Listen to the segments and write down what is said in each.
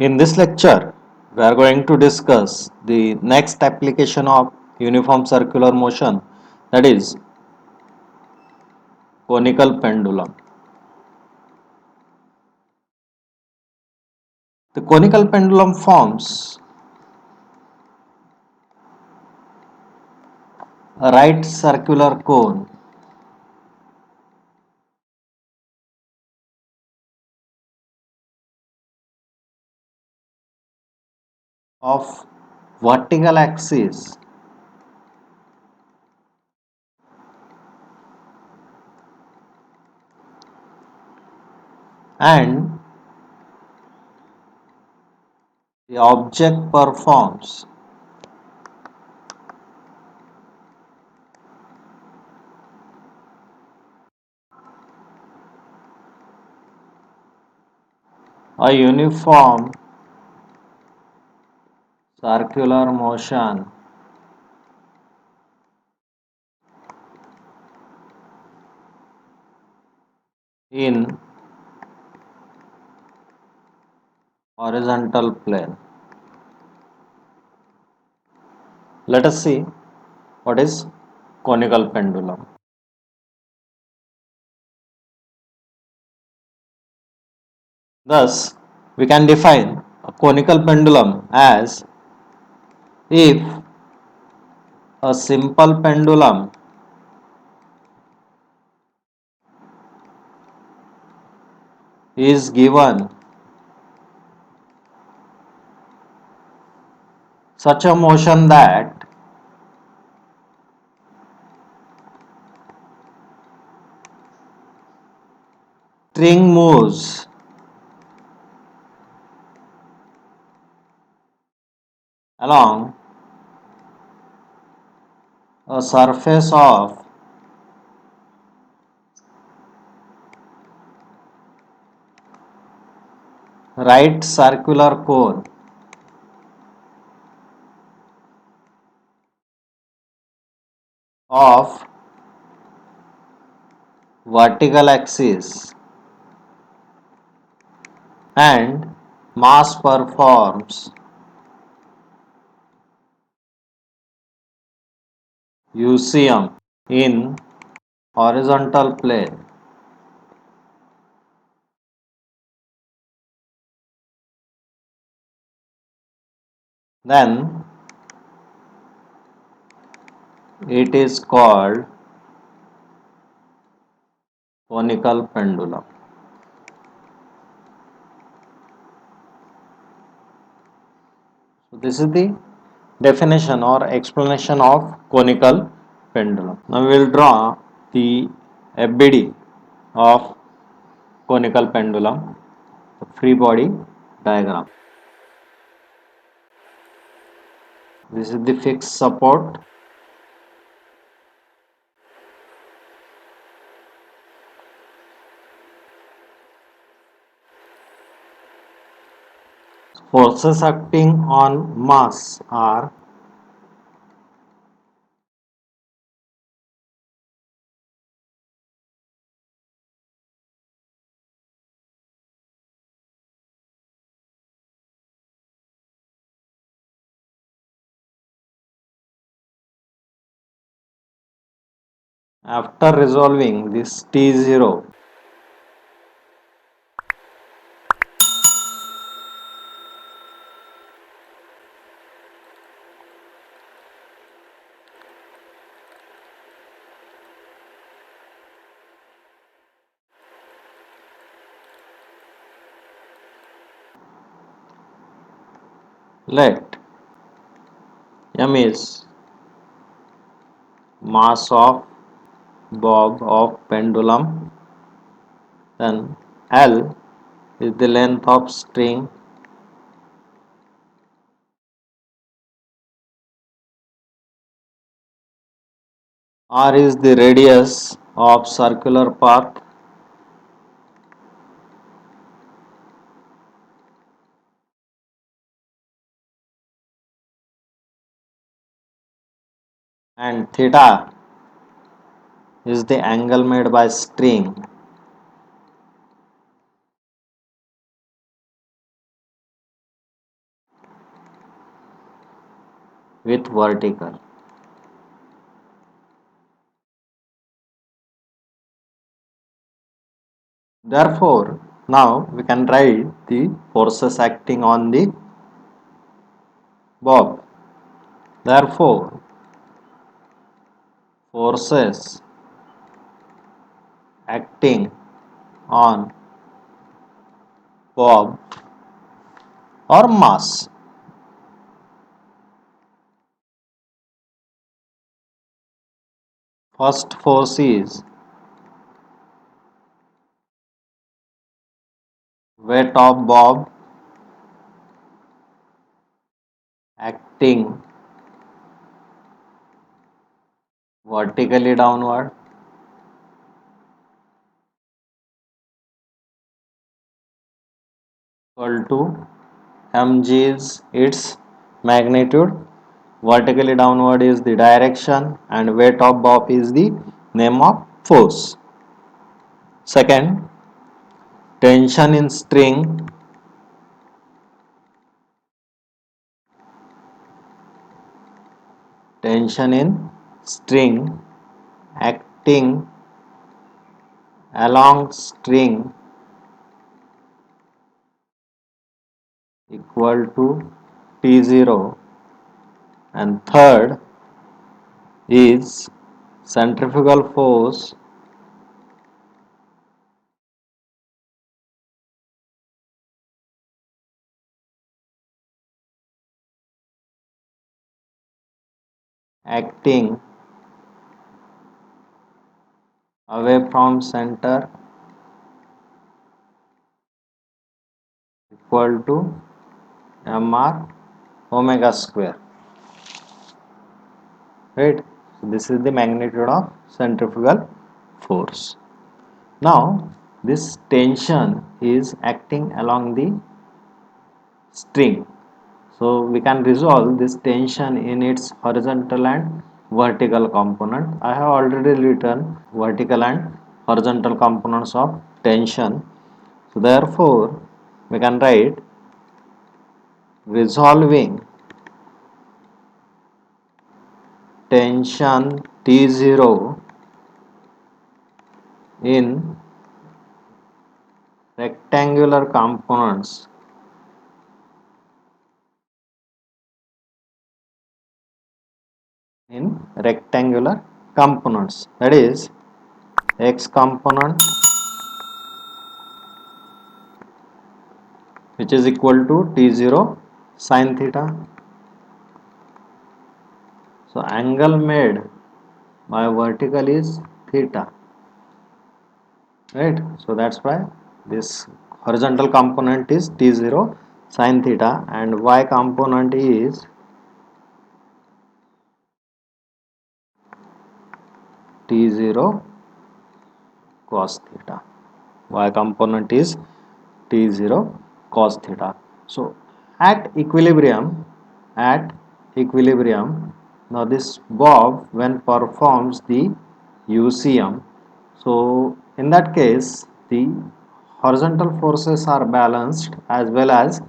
In this lecture, we are going to discuss the next application of uniform circular motion, that is conical pendulum. The conical pendulum forms a right circular cone of vertical axis and the object performs a uniform circular motion in horizontal plane. Let us see what is conical pendulum. Thus, we can define a conical pendulum as if a simple pendulum is given such a motion that string moves along a surface of right circular cone of vertical axis and mass performs UCM in horizontal plane, then it is called conical pendulum. So this is the definition or explanation of conical pendulum. Now we will draw the FBD of conical pendulum, the free body diagram. This is the fixed support. Forces acting on mass are after resolving this T0. Let M is mass of bob of pendulum, then L is the length of string, R is the radius of circular path, and theta is the angle made by string. with vertical. Therefore, now we can write the forces acting on the bob. Therefore, forces acting on bob or mass. First force is weight of bob acting vertically downward, equal to mg is its magnitude, vertically downward is the direction, and weight of bob is the name of force. Second, tension in string acting along string equal to T0, and third is centrifugal force acting away from center equal to mr omega square, right? So this is the magnitude of centrifugal force. Now this tension is acting along the string, so we can resolve this tension in its horizontal and vertical component. I have already written vertical and horizontal components of tension, so therefore we can write resolving tension T0 in rectangular components that is x component, which is equal to T0 sin theta. So angle made by vertical is theta, right? So that's why this horizontal component is T0 sin theta and y component is T0 cos theta. Y component is T0 cos theta. So at equilibrium, now this bob when performs the UCM, so in that case the horizontal forces are balanced as well as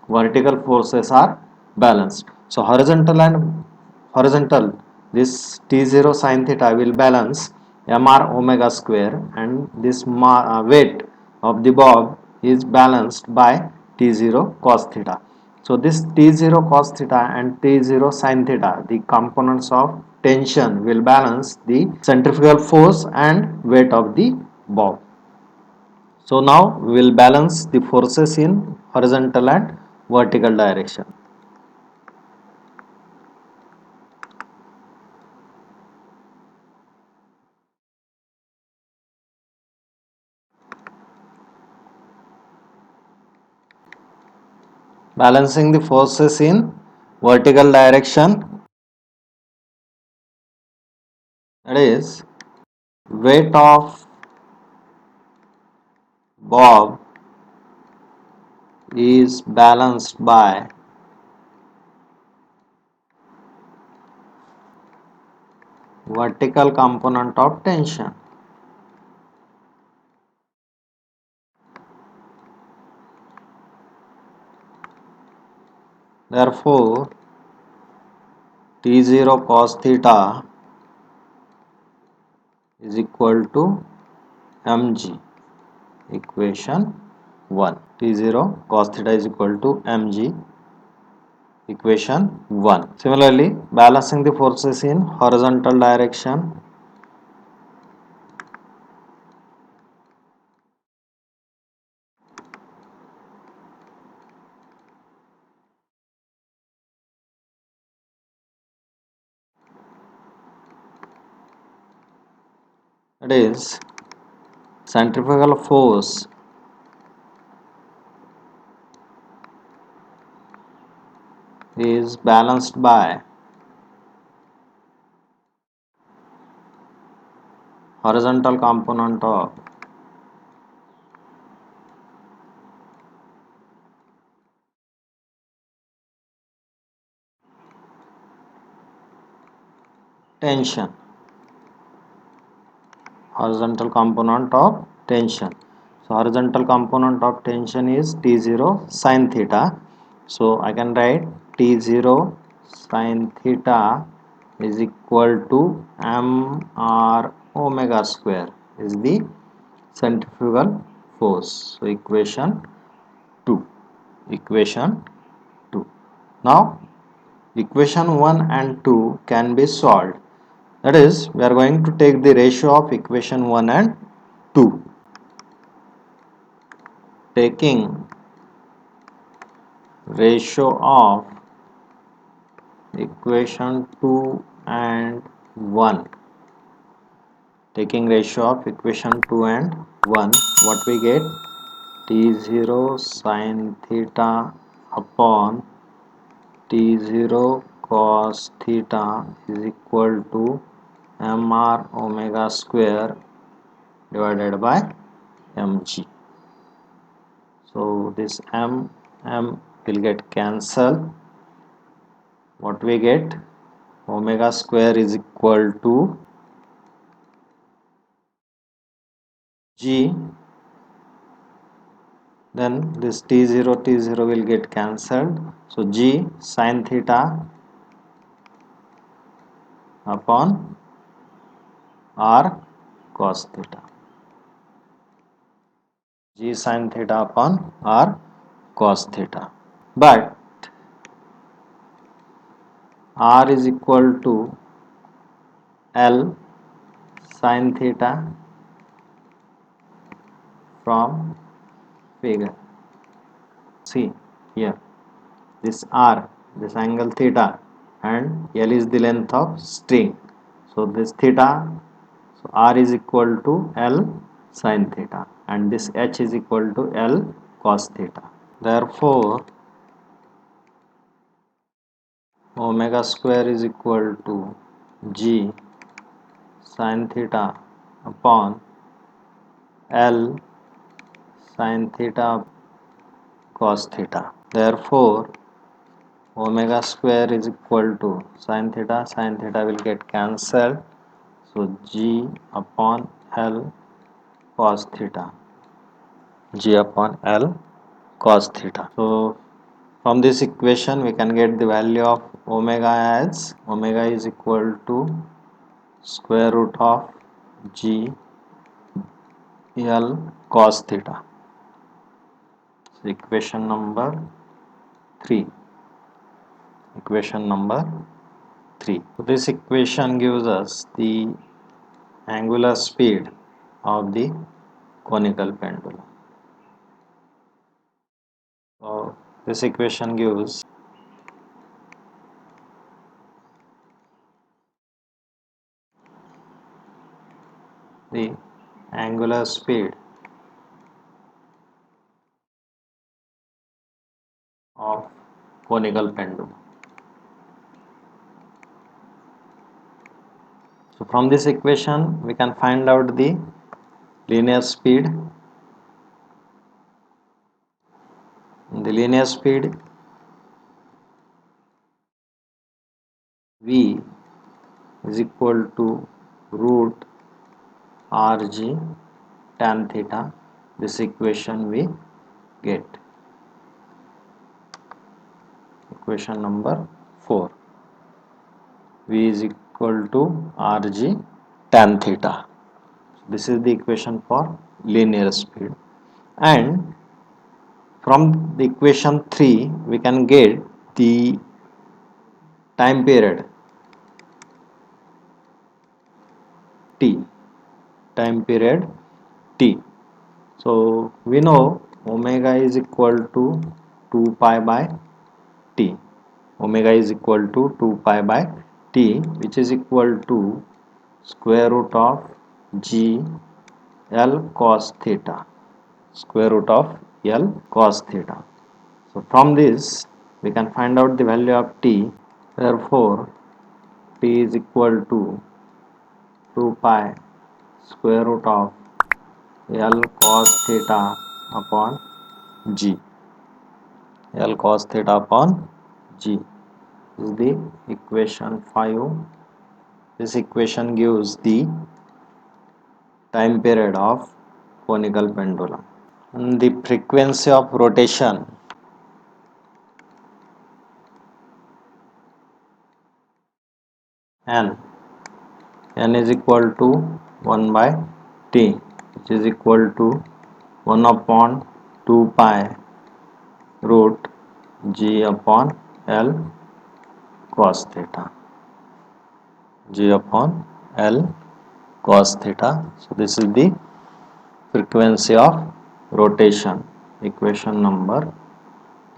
vertical forces are balanced. So horizontal, this T0 sin theta will balance mr omega square, and this weight of the bob is balanced by T0 cos theta. So this T0 cos theta and T0 sin theta, the components of tension, will balance the centrifugal force and weight of the bob. So now we will balance the forces in horizontal and vertical direction. Balancing the forces in vertical direction, that is weight of bob is balanced by vertical component of tension. Therefore T0 cos theta is equal to mg, equation 1. T0 cos theta is equal to mg, equation 1. Similarly, balancing the forces in horizontal direction, that is centrifugal force is balanced by horizontal component of tension. Horizontal component of tension. So horizontal component of tension is T0 sin theta. So I can write T0 sin theta is equal to mr omega square is the centrifugal force. So equation 2. Equation 2. Now equation 1 and 2 can be solved. That is, we are going to take the ratio of equation 1 and 2. Taking ratio of equation 2 and 1. Taking ratio of equation 2 and 1, what we get? T0 sin theta upon T0 cos theta is equal to mr omega square divided by mg. So this m will get cancelled. What we get? Omega square is equal to g. Then this T0 will get cancelled. So g sin theta upon r cos theta. G sin theta upon r cos theta. But r is equal to L sin theta from figure. See here, this r, this angle theta, and L is the length of string. So this theta, so r is equal to L sin theta, and this h is equal to L cos theta. Therefore, omega square is equal to g sin theta upon L sin theta cos theta. Therefore, omega square is equal to sin theta will get cancelled. So g upon L cos theta, g upon L cos theta. So from this equation we can get the value of omega as omega is equal to square root of g L cos theta. So equation number 3. Equation number 3. So this equation gives us the angular speed of the conical pendulum. So this equation gives the angular speed of conical pendulum. So from this equation we can find out the linear speed. The linear speed V is equal to root Rg tan theta. This equation we get. Equation number 4. V is equal to Rg tan theta. This is the equation for linear speed. And from the equation 3 we can get the time period t, time period t. So we know omega is equal to 2 pi by t. Omega is equal to 2 pi by t, which is equal to square root of g L cos theta, square root of L cos theta. So from this we can find out the value of t. Therefore t is equal to 2 pi square root of L cos theta upon g. L cos theta upon g is the equation 5. This equation gives the time period of conical pendulum. And the frequency of rotation n, n is equal to 1 by t, which is equal to 1 upon 2 pi root g upon L cos theta, g upon L cos theta. So this is the frequency of rotation, equation number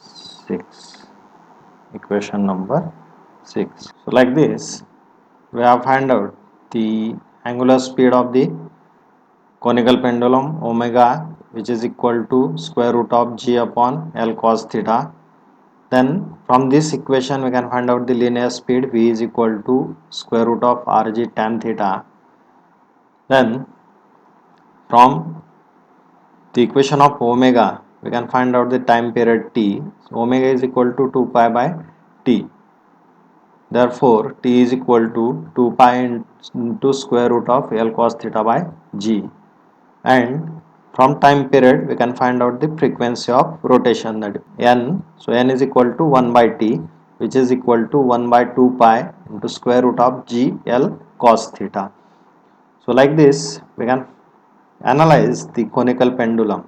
6. Equation number 6. So like this we have found out the angular speed of the conical pendulum omega, which is equal to square root of g upon L cos theta. Then from this equation we can find out the linear speed v is equal to square root of Rg tan theta. Then from the equation of omega we can find out the time period t. So omega is equal to 2 pi by t. Therefore t is equal to 2 pi into square root of L cos theta by g. And from time period we can find out the frequency of rotation, that n. So n is equal to 1 by t, which is equal to 1 by 2 pi into square root of g L cos theta. So like this we can analyze the conical pendulum.